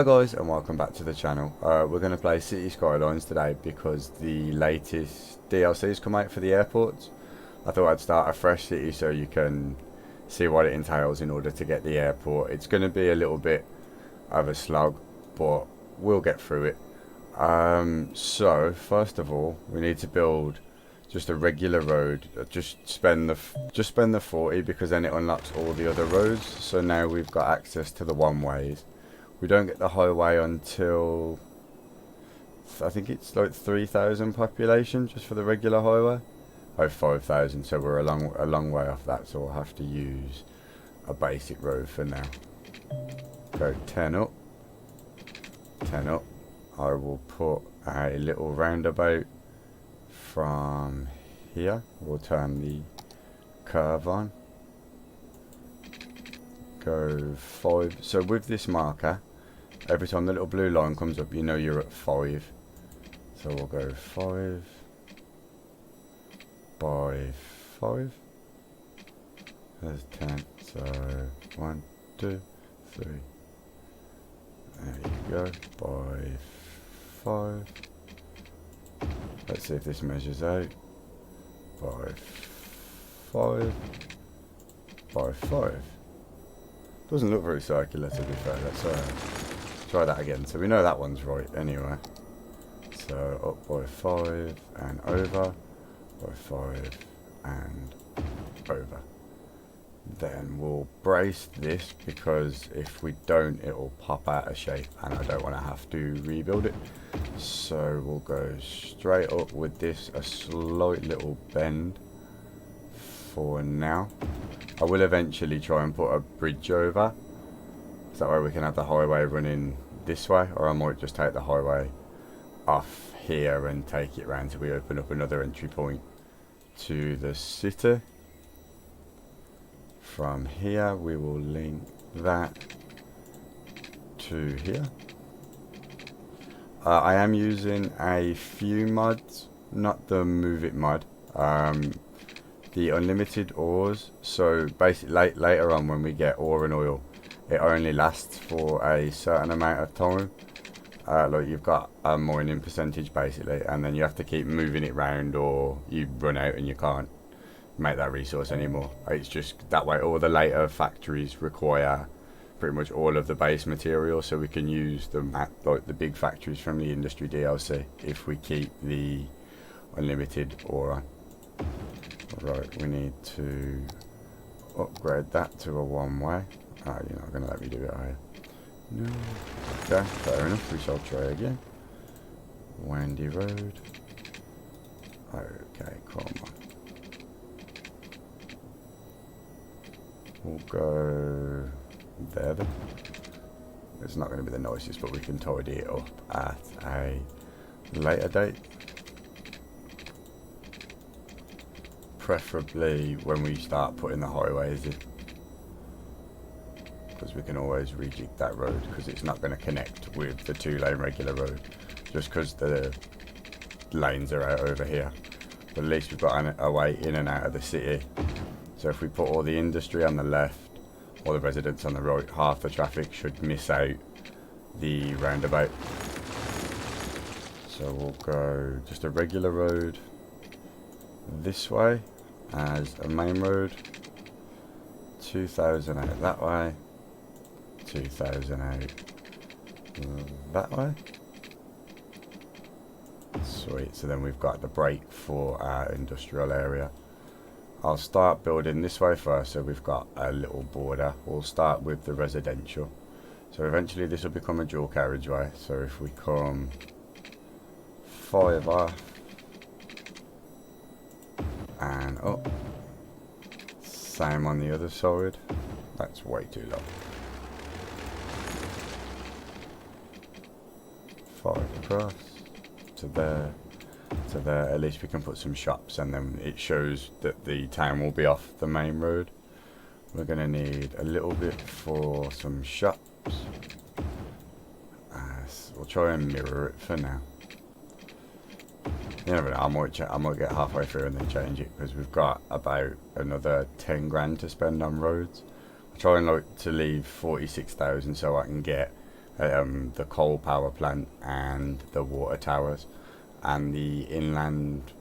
Hi guys and welcome back to the channel. We're going to play City Skylines today because the latest DLC's come out for the airports. I thought I'd start a fresh city so you can see what it entails in order to get the airport. It's going to be a little bit of a slog, but we'll get through it. So first of all, we need to build just a regular road. Just spend the 40 because then it unlocks all the other roads. So now we've got access to the one ways. We don't get the highway until I think it's like 3,000 population just for the regular highway. Oh, 5,000, so we're a long way off that, so we'll have to use a basic road for now. Go 10 up, 10 up. I will put a little roundabout from here. We'll turn the curve on. Go 5. So with this marker, every time the little blue line comes up, you know you're at 5. So we'll go 5 by 5. There's 10. So 1, 2, 3. There you go. By 5. Let's see if this measures out. By 5. By 5. Doesn't look very circular, to be fair. Let's try that again. So we know that one's right anyway. So up by 5 and over, by 5 and over. Then we'll brace this because if we don't, it'll pop out of shape and I don't want to have to rebuild it. So we'll go straight up with this, a slight little bend for now. I will eventually try and put a bridge over, so that way we can have the highway running this way, or I might just take the highway off here and take it round till we open up another entry point to the city. From here we will link that to here. I am using a few mods, not the Move It mod. The unlimited ores, so basically later on when we get ore and oil, it only lasts for a certain amount of time. Like you've got a mining percentage basically, and then you have to keep moving it round or you run out and you can't make that resource anymore. It's just that way. All the later factories require pretty much all of the base material, so we can use them at like the big factories from the industry DLC if we keep the unlimited ore on. Right, we need to upgrade that to a one-way. Ah, you're not going to let me do it, are you? No. Okay, fair enough. We shall try again. Windy road. Okay, come on. We'll go there then. It's not going to be the nicest, but we can tidy it up at a later date. Preferably when we start putting the highways in, because we can always rejig that road because it's not going to connect with the 2-lane regular road just because the lanes are out over here. But at least we've got a way in and out of the city. So if we put all the industry on the left, all the residents on the right, half the traffic should miss out the roundabout. So we'll go just a regular road this way as a main road, 2,000 out that way, 2,000 out that way. Sweet, so then we've got the break for our industrial area. I'll start building this way first, so we've got a little border. We'll start with the residential. So eventually this will become a dual carriageway, so if we come 5 off, and up. Same on the other side. That's way too low. 5 across to there, to there. At least we can put some shops, and then it shows that the town will be off the main road. We're going to need a little bit for some shops. We'll try and mirror it for now. You never know, I might get halfway through and then change it, because we've got about another 10 grand to spend on roads. I try and like to leave 46,000 so I can get the coal power plant and the water towers and the inland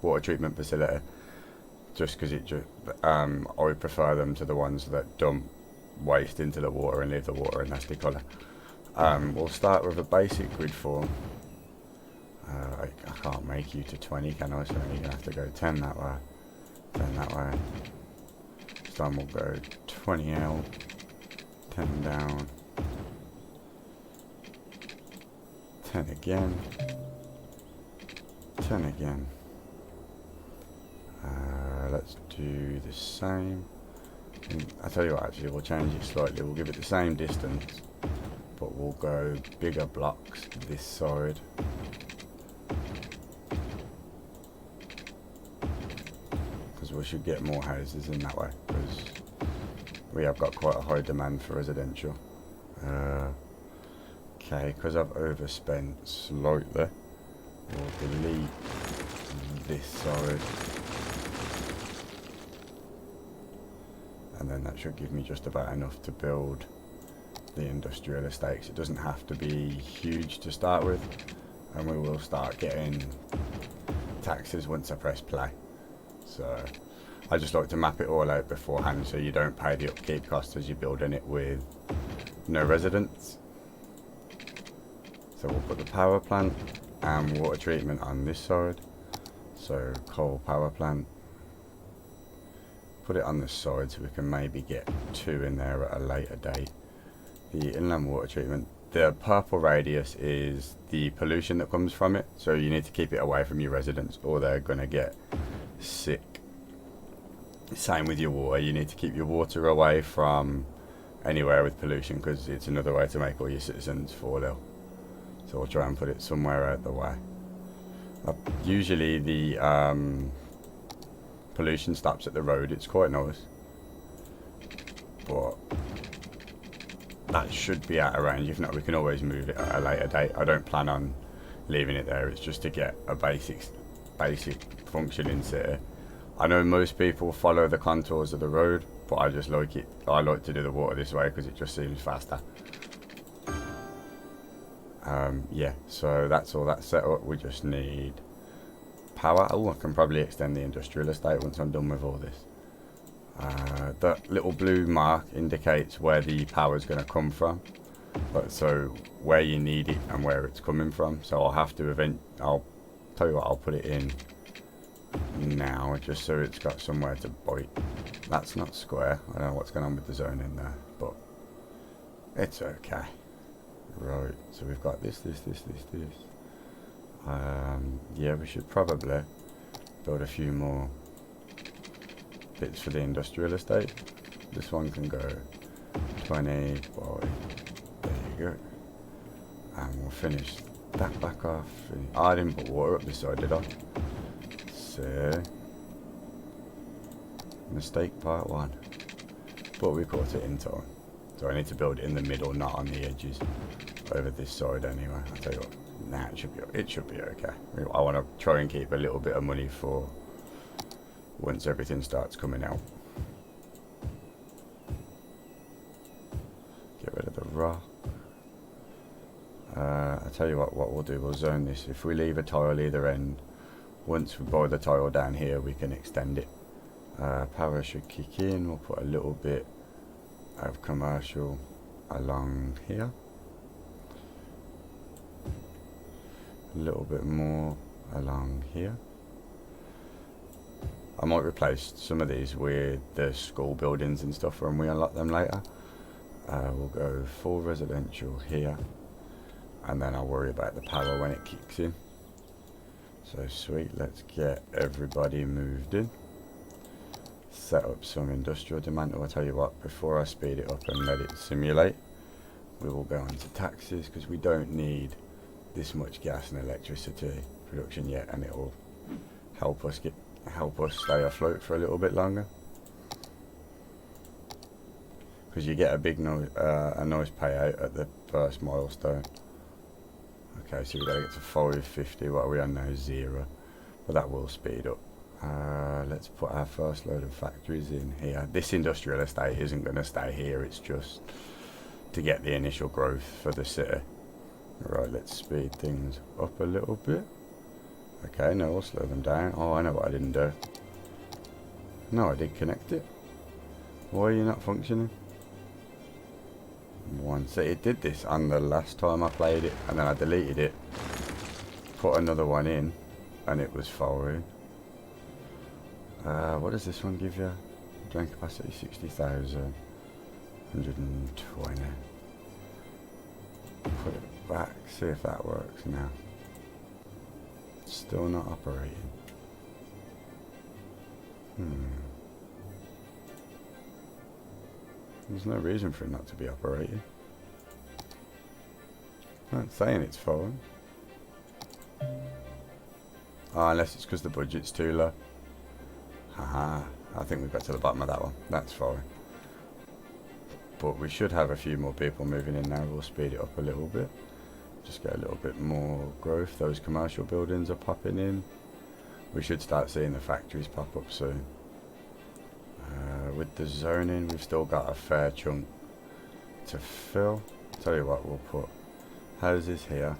water treatment facility, just because I would prefer them to the ones that dump waste into the water and leave the water a nasty colour. We'll start with a basic grid form. I can't make you to 20, can I? So you're going to have to go 10 that way, 10 that way. This time we'll go 20 out, 10 down, 10 again, 10 again. Let's do the same. I'll tell you what, actually, we'll change it slightly. We'll give it the same distance, but we'll go bigger blocks this side. Because we should get more houses in that way, because we have got quite a high demand for residential. Okay, because I've overspent slightly, we'll delete this side. And then that should give me just about enough to build the industrial estates. It doesn't have to be huge to start with, and we will start getting taxes once I press play. So I just like to map it all out beforehand so you don't pay the upkeep costs as you're building it with no residents. So we'll put the power plant and water treatment on this side. So coal power plant, put it on this side so we can maybe get 2 in there at a later date. The inland water treatment, the purple radius is the pollution that comes from it, so you need to keep it away from your residents or they're going to get sick. Same with your water, you need to keep your water away from anywhere with pollution, because it's another way to make all your citizens fall ill. So we'll try and put it somewhere out the way. Usually the pollution stops at the road. It's quite nice, but that should be out of range. If not, we can always move it at a later date. I don't plan on leaving it there. It's just to get a basic functioning city. I know most people follow the contours of the road, but I just like it. I like to do the water this way because it just seems faster. Yeah, so that's all that's set up. We just need power. Oh, I can probably extend the industrial estate once I'm done with all this. The little blue mark indicates where the power is going to come from, but so where you need it and where it's coming from. So I'll have to I'll tell you what, I'll put it in now just so it's got somewhere to bite. That's not square. I don't know what's going on with the zoning there, but it's okay. Right, so we've got this. Yeah, we should probably build a few more bits for the industrial estate. This one can go 20 by, there you go. And we'll finish that back off. Oh, I didn't put water up this side, did I? So, mistake part 1. But we caught it in time. So I need to build it in the middle, not on the edges. Over this side anyway. I'll tell you what, nah, it should be okay. I want to try and keep a little bit of money for once everything starts coming out. Get rid of the rock. I'll tell you what we'll do, we'll zone this. If we leave a tile either end, once we buy the tile down here, we can extend it. Power should kick in. We'll put a little bit of commercial along here. A little bit more along here. I might replace some of these with the school buildings and stuff when we unlock them later. We'll go full residential here, and then I'll worry about the power when it kicks in. So sweet, let's get everybody moved in. Set up some industrial demand. I'll tell you what, before I speed it up and let it simulate, we will go on to taxes, because we don't need this much gas and electricity production yet, and it will help us stay afloat for a little bit longer, because you get a nice payout at the first milestone. Okay, so we've got to get to 550. What are we on now? 0, but that will speed up. Let's put our first load of factories in here. This industrial estate isn't going to stay here, it's just to get the initial growth for the city. Right, let's speed things up a little bit. Okay, no, we'll slow them down. Oh, I know what I didn't do. No, I did connect it. Why are you not functioning? Once it did this on the last time I played it, and then I deleted it, put another one in, and it was fine. What does this one give you? Drain capacity 60,000. 120. Put it back, see if that works now. Still not operating. There's no reason for it not to be operating. I'm not saying it's fine. Oh, unless it's because the budget's too low. Haha, I think we've got to the bottom of that one. That's fine. But we should have a few more people moving in now. We'll speed it up a little bit. Just get a little bit more growth. Those commercial buildings are popping in. We should start seeing the factories pop up soon. With the zoning, we've still got a fair chunk to fill. Tell you what, we'll put houses here.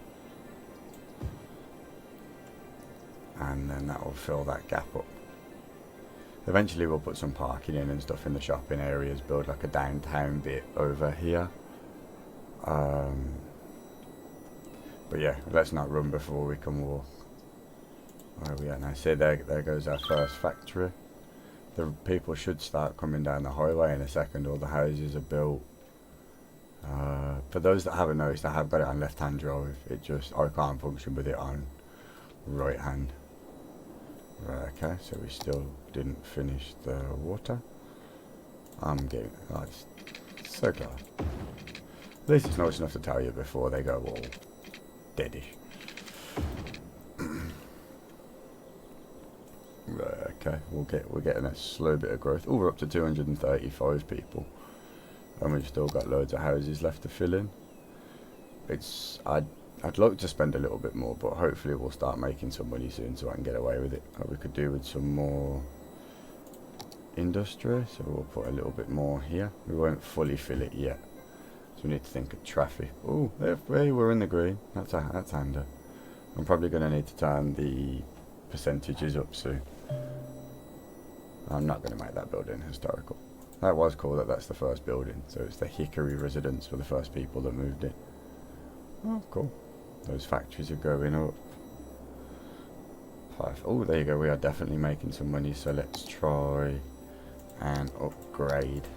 And then that will fill that gap up. Eventually we'll put some parking in and stuff in the shopping areas, build like a downtown bit over here. But yeah, let's not run before we can walk. Where are we at now? See, there goes our first factory. The people should start coming down the highway in a second. All the houses are built. For those that haven't noticed, I have got it on left-hand drive. I can't function with it on right-hand. Right, okay, so we still didn't finish the water. I'm getting, so glad. At least it's nice enough to tell you before they go all deadish. Right, okay, we're getting a slow bit of growth. Oh, we're up to 235 people, and we've still got loads of houses left to fill in. I'd like to spend a little bit more, but hopefully we'll start making some money soon so I can get away with it. We could do with some more industry, so we'll put a little bit more here. We won't fully fill it yet, so we need to think of traffic. Oh, hey, we're in the green. That's handy. I'm probably going to need to turn the percentages up soon. I'm not going to make that building historical. That was cool that's the first building, so it's the Hickory residence for the first people that moved in. Oh, cool. Those factories are going up. Oh, there you go. We are definitely making some money, so let's try and upgrade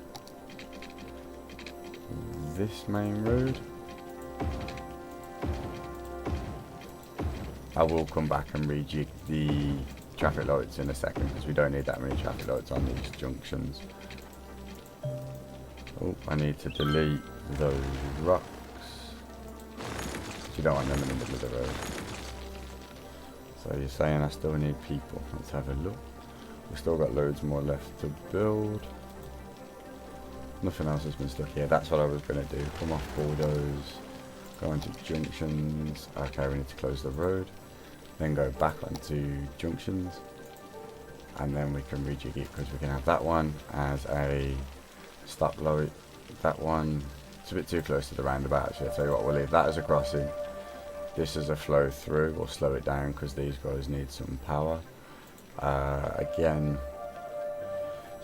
this main road. I will come back and rejig the traffic lights in a second, because we don't need that many traffic lights on these junctions. Oh, I need to delete those rocks. You don't want them in the middle of the road. So you're saying I still need people. Let's have a look. We've still got loads more left to build. Nothing else has been stuck here. That's what I was going to do. Come off borders. Go into junctions. Okay, we need to close the road. Then go back onto junctions. And then we can rejig it, because we can have that one as a stop light. That one, it's a bit too close to the roundabout, actually. I'll tell you what, we'll leave that as a crossing. This is a flow through. We'll slow it down because these guys need some power. Again,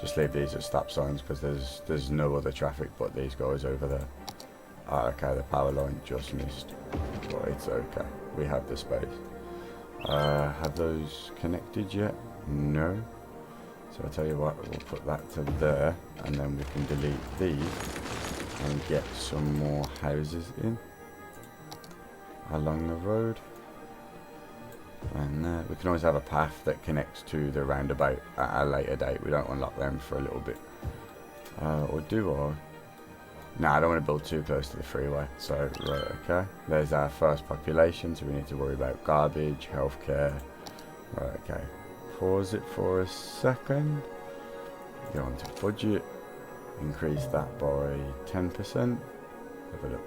just leave these as stop signs because there's no other traffic but these guys over there. Okay, the power line just missed, but it's okay. We have the space. Have those connected yet? No. So I'll tell you what, we'll put that to there, and then we can delete these and get some more houses in along the road. And we can always have a path that connects to the roundabout at a later date. We don't unlock them for a little bit. Or do I? No, I don't want to build too close to the freeway. So, right, okay. There's our first population, so we need to worry about garbage, healthcare. Right, okay. Pause it for a second. Go on to budget. Increase that by 10%. Have a look.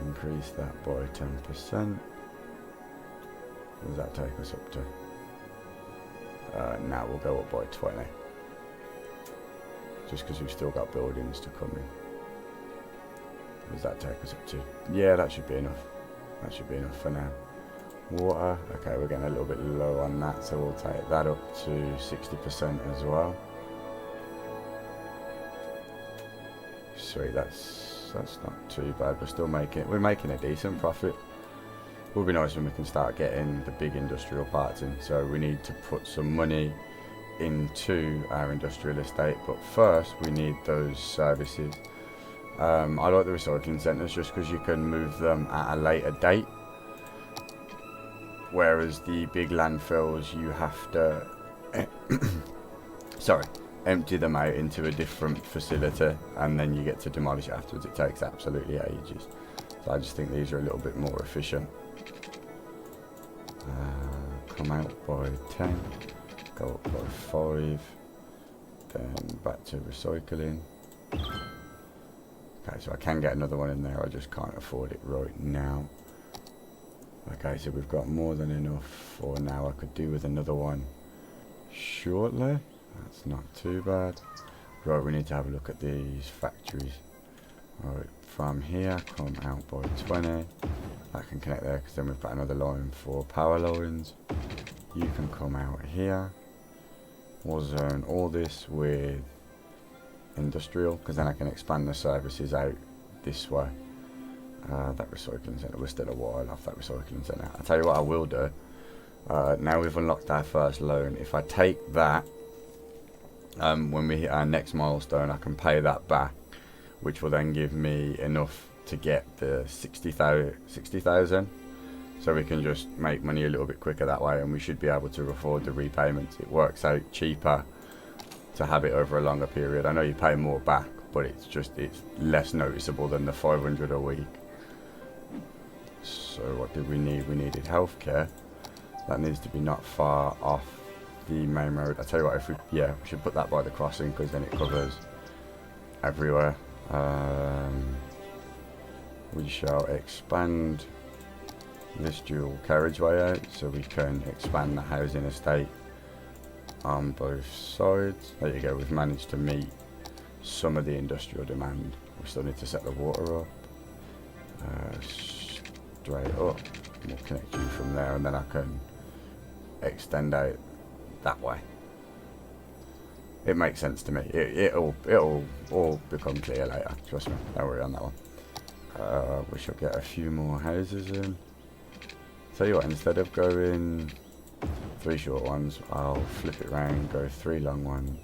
Increase that by 10%. What does that take us up to? Now we'll go up by 20. Just because we've still got buildings to come in. Does that take us up to? Yeah, that should be enough. That should be enough for now. Water. Okay, we're getting a little bit low on that, so we'll take that up to 60% as well. Sweet, that's not too bad. We're making a decent profit. It will be nice when we can start getting the big industrial parts in. So we need to put some money into our industrial estate, but first we need those services. I like the recycling centres just because you can move them at a later date, whereas the big landfills you have to empty them out into a different facility and then you get to demolish it afterwards. It takes absolutely ages, so I just think these are a little bit more efficient. Come out by 10, go up by 5, then back to recycling. Okay, so I can get another one in there, I just can't afford it right now. Okay, so we've got more than enough for now. I could do with another one shortly. That's not too bad. Right, we need to have a look at these factories. Alright, from here, come out by 20. That can connect there because then we've got another line for power lines. You can come out here. We'll zone all this with industrial because then I can expand the services out this way. That recycling centre, we're still a while off that recycling centre. I'll tell you what I will do. Now we've unlocked our first loan. If I take that, when we hit our next milestone, I can pay that back, which will then give me enough to get the 60,000. So we can just make money a little bit quicker that way, and we should be able to afford the repayments. It works out cheaper to have it over a longer period. I know you pay more back, but it's less noticeable than the 500 a week. So what did we need? We needed healthcare. That needs to be not far off the main road. I tell you what, we should put that by the crossing because then it covers everywhere. We shall expand this dual carriageway out so we can expand the housing estate on both sides. There you go, we've managed to meet some of the industrial demand. We still need to set the water up. Straight up. We'll connect you from there and then I can extend out that way. It makes sense to me. It'll all become clear later. Trust me. Don't worry on that one. We shall get a few more houses in. Tell you what, instead of going 3 short ones, I'll flip it round, go 3 long ones,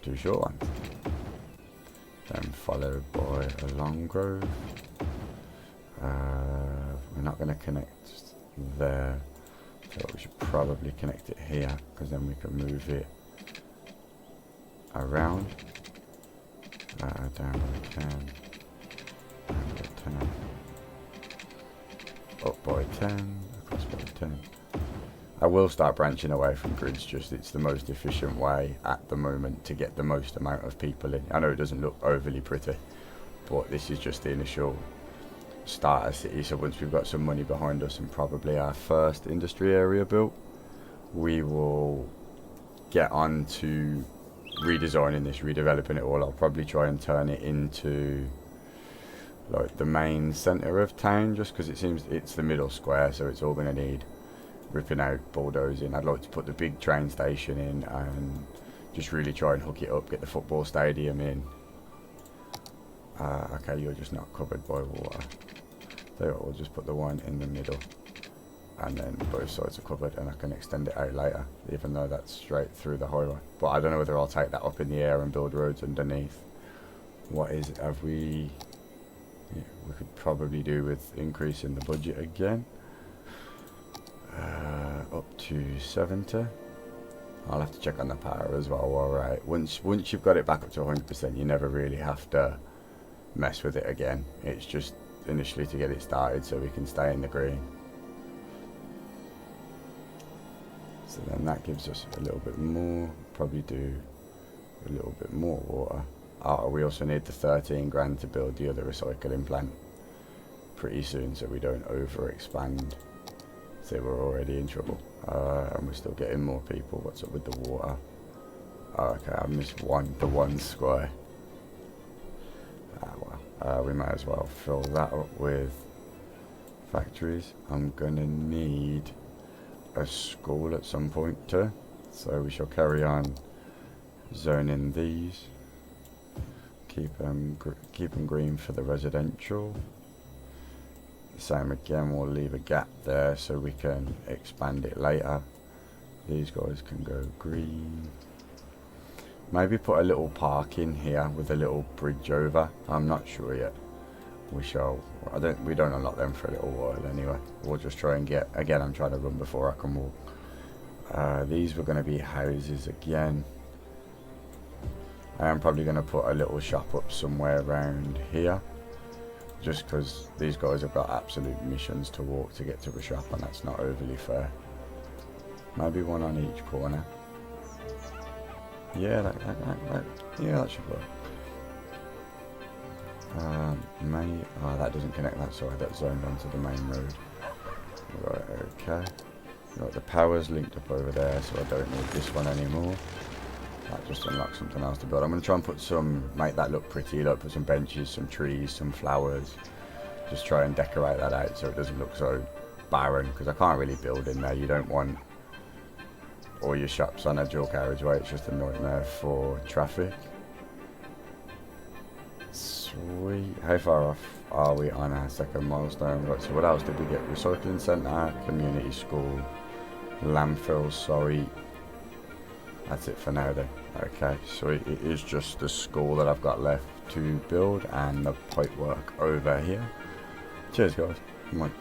2 short ones, then followed by a long grove. We're not going to connect there, so we should probably connect it here because then we can move it around. Down by 10, down by 10, up by 10, across by 10. I will start branching away from grids, just it's the most efficient way at the moment to get the most amount of people in. I know it doesn't look overly pretty, but this is just the initial starter city, so once we've got some money behind us and probably our first industry area built, we will get on to redesigning this, redeveloping it all. I'll probably try and turn it into like the main centre of town just because it seems it's the middle square, so it's all going to need ripping out, bulldozing. I'd like to put the big train station in and just really try and hook it up, get the football stadium in. Okay, you're just not covered by water. So we'll just put the one in the middle and then both sides are covered and I can extend it out later, even though that's straight through the highway. But I don't know whether I'll take that up in the air and build roads underneath. What is it? Have we... Yeah, we could probably do with increasing the budget again. Up to 70. I'll have to check on the power as well. Alright, once you've got it back up to 100%, you never really have to mess with it again. It's just initially to get it started so we can stay in the green. So then that gives us a little bit more. Probably do a little bit more water. We also need the 13 grand to build the other recycling plant pretty soon so we don't over expand. So we're already in trouble. And we're still getting more people. What's up with the water? Okay, I missed the one square. we might as well fill that up with factories. I'm gonna need a school at some point too, so we shall carry on zoning these. Keep them green for the residential. Same again, we'll leave a gap there so we can expand it later. These guys can go green. Maybe put a little park in here with a little bridge over. I'm not sure yet. We shall. We don't unlock them for a little while anyway. We'll just try and get. Again, I'm trying to run before I can walk. These were going to be houses again. I am probably going to put a little shop up somewhere around here, just because these guys have got absolute missions to walk to get to the shop, and that's not overly fair. Maybe one on each corner. Yeah, that should work. That doesn't connect that side. That's zoned onto the main road. Right, okay. Right, the power's linked up over there, so I don't need this one anymore. That just unlocks something else to build. I'm going to try and make that look pretty. Like put some benches, some trees, some flowers. Just try and decorate that out so it doesn't look so barren, because I can't really build in there. You don't want all your shops on a dual carriageway. It's just a nightmare for traffic. Sweet. How far off are we on our second milestone? Right, so what else did we get? Recycling centre, community school, landfill, sorry. That's it for now then. Okay, so it is just the school that I've got left to build and the pipe work over here. Cheers guys, much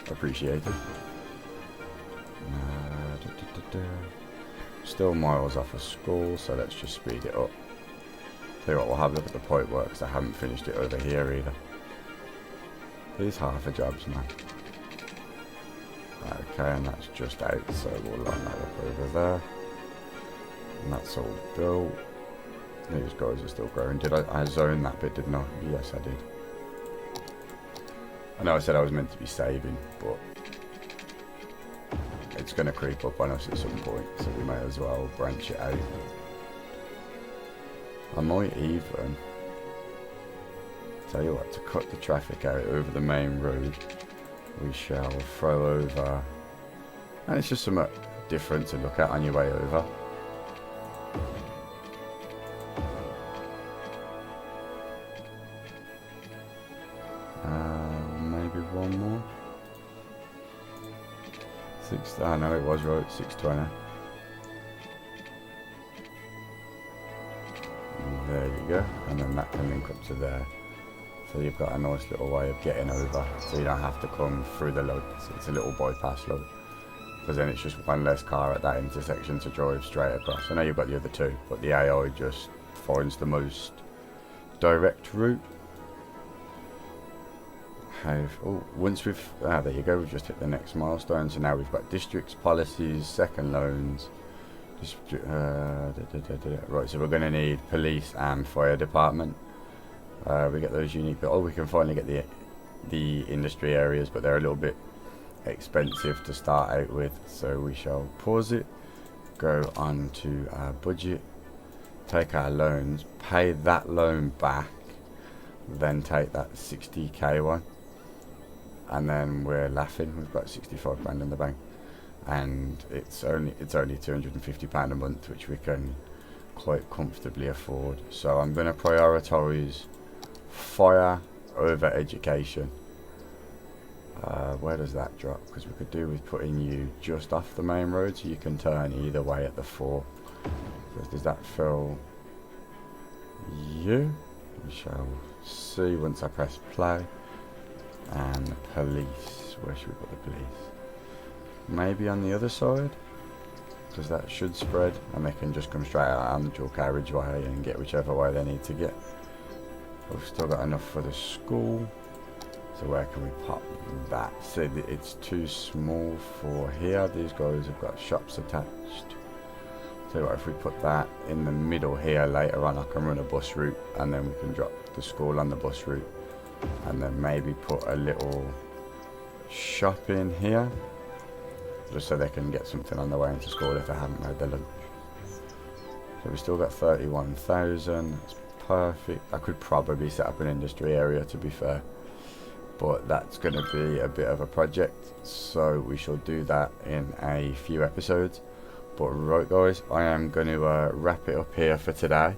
appreciated. Still miles off of school, so let's just speed it up. Tell you what, we'll have a look at the pipe work, because I haven't finished it over here either. These half a jobs, man. Okay, and that's just out, so we'll line that up over there. And that's all built. These guys are still growing. Did I zone that bit, didn't I? Yes, I did. I know I said I was meant to be saving, but it's going to creep up on us at some point, so we may as well branch it out. I might even, tell you what, to cut the traffic out over the main road, we shall throw over, and it's just something different to look at on your way over. Maybe one more. Oh no, it was right, 620. There you go, and then that can link up to there. So you've got a nice little way of getting over, so you don't have to come through the load. So it's a little bypass load, because then it's just one less car at that intersection to drive straight across. I know you've got the other two, but the AI just finds the direct route. Once we've, there you go, we've just hit the next milestone. So now we've got districts, policies, second loans. Right, so we're going to need police and fire department. We get those unique, we can finally get the industry areas, but they're a little bit expensive to start out with. So we shall pause it, go on to our budget, take our loans, pay that loan back, then take that 60k one, and then we're laughing. We've got 65 grand in the bank, and it's only £250 a month, which we can quite comfortably afford. So I'm going to prioritise fire over education. Where does that drop? Because we could do with putting you just off the main road, so you can turn either way at the 4. So does that fill you? We shall see once I press play. And police, where should we put the police? Maybe on the other side, because that should spread and they can just come straight out on the dual carriageway and get whichever way they need to get. We've still got enough for the school, so where can we pop that? So it's too small for here. These guys have got shops attached. So if we put that in the middle here, later on I can run a bus route, and then we can drop the school on the bus route, and then maybe put a little shop in here, just so they can get something on the way into school if they haven't made their lunch. So we still got 31,000. Let's perfect. I could probably set up an industry area, to be fair, but that's going to be a bit of a project, so we shall do that in a few episodes. But right guys, I am going to wrap it up here for today.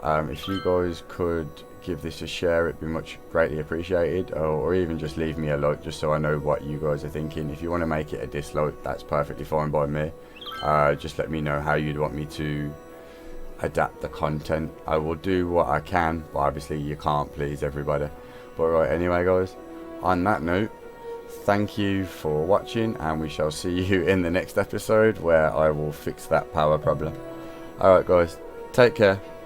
If you guys could give this a share, it'd be much greatly appreciated, or even just leave me a like, just so I know what you guys are thinking. If you want to make it a dislike, that's perfectly fine by me. Just let me know how you'd want me to adapt the content. I will do what I can, but obviously you can't please everybody. But right, anyway guys, on that note, thank you for watching, and we shall see you in the next episode where I will fix that power problem. Alright guys, take care.